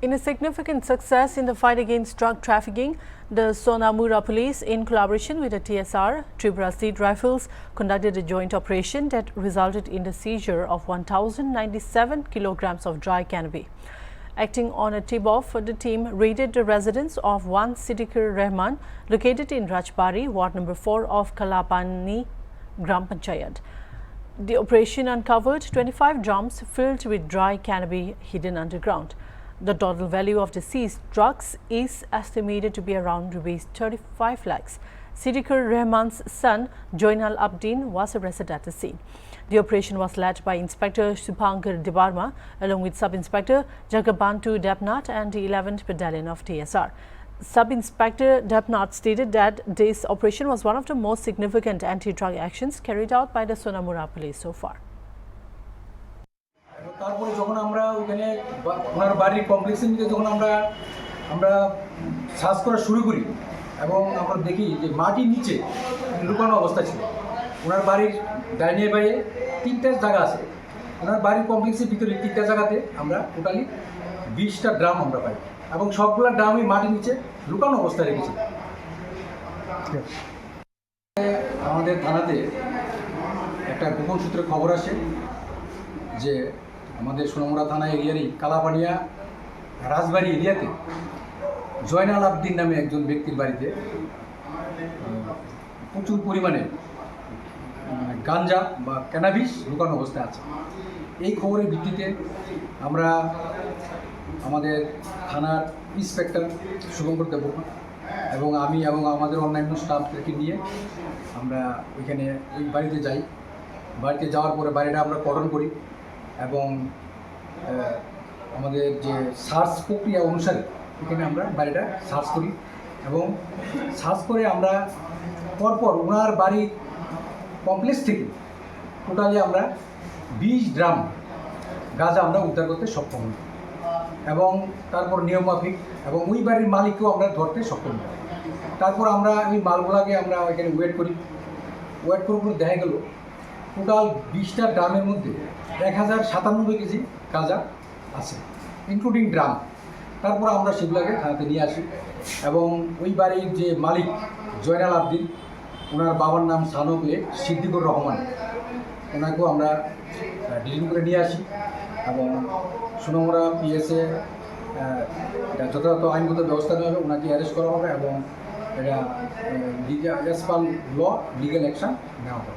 In a significant success in the fight against drug trafficking, the Sonamura police, in collaboration with the TSR, Tripura State Rifles, conducted a joint operation that resulted in the seizure of 1,097 kilograms of dry cannabis. Acting on a tip-off, the team raided the residence of one Siddiqur Rahman, located in Rajbari, Ward number 4 of Kalapani Gram Panchayat. The operation uncovered 25 drums filled with dry cannabis hidden underground. The total value of the seized drugs is estimated to be around rupees 35 lakhs. Siddiqur Rahman's son, Joinal Abdin, was arrested at the scene. The operation was led by Inspector Subhankar Debarma along with Sub-Inspector Jagabantu Debnath and the 11th Battalion of TSR. Sub-Inspector Debnath stated that this operation was one of the most significant anti-drug actions carried out by the Sonamura police so far. তারপরে যখন আমরা ওখানে ওনার বাড়ির কমপ্লেক্সের মধ্যে যখন আমরা search করা শুরু করি এবং আমরা দেখি যে মাটির নিচে লুকানো অবস্থা ছিল। ওনার বাড়ির ডাইনে বাইরে 3টা জায়গা আছে। ওনার বাড়ির কমপ্লেক্সের ভিতরে 3টা জায়গাতে আমরা টোটালি 20টা ড্রাম আমরা পাই এবং সবগুলো ড্রামই মাটির নিচে লুকানো অবস্থায় রেখেছি। আমাদের থানাতে একটা গোপন সূত্রে খবর আসে যে আমাদের সোনামুড়া থানা এরিয়ারই কালাপানিয়া রাজবাড়ি এরিয়াতে জয়নাল আবদিন নামে একজন ব্যক্তির বাড়িতে প্রচুর পরিমাণে গাঞ্জা বা ক্যানাবিস লুকানো অবস্থায় আছে। এই খবরের ভিত্তিতে আমরা আমাদের থানার ইন্সপেক্টর শুভঙ্কর দেববর্মা এবং আমি এবং আমাদের অন্যান্য স্টাফদেরকে নিয়ে আমরা ওইখানে ওই বাড়িতে যাই। বাড়িতে যাওয়ার পরে বাড়িটা আমরা কর্ডন করি এবং আমাদের যে সার্চ প্রক্রিয়া অনুসারে এখানে আমরা বাড়িটা সার্চ করি এবং সার্চ করে আমরা পরপর ওনার বাড়ির কমপ্লেক্স থেকে টোটালি আমরা 20 ড্রাম গাঁজা আমরা উদ্ধার করতে সক্ষম হই এবং তারপর নিয়মমাফিক এবং ওই বাড়ির মালিককেও আমরা ধরতে সক্ষম হই। তারপর আমরা ওই মালগুলাকে আমরা এখানে ওয়েট করি। ওয়েট করে দেখা গেল টোটাল 20টা ড্রামের মধ্যে 1097 কেজি গাঁজা আছে ইনক্লুডিং ড্রাম। তারপর আমরা সেগুলোকে থানাতে নিয়ে আসি এবং ওই বাড়ির যে মালিক জয়নাল আবদিন, ওনার বাবার নাম সানক লেক সিদ্দিকুর রহমান, ওনাকেও আমরা ডিটেইন করে নিয়ে আসি এবং সোনামুড়া পিএসএ যথাযথ আইনগত ব্যবস্থা নেওয়া হবে, ওনাকে অ্যারেস্ট করা হবে এবং এটা অ্যাজ পার ল লিগ্যাল অ্যাকশন নেওয়া হবে।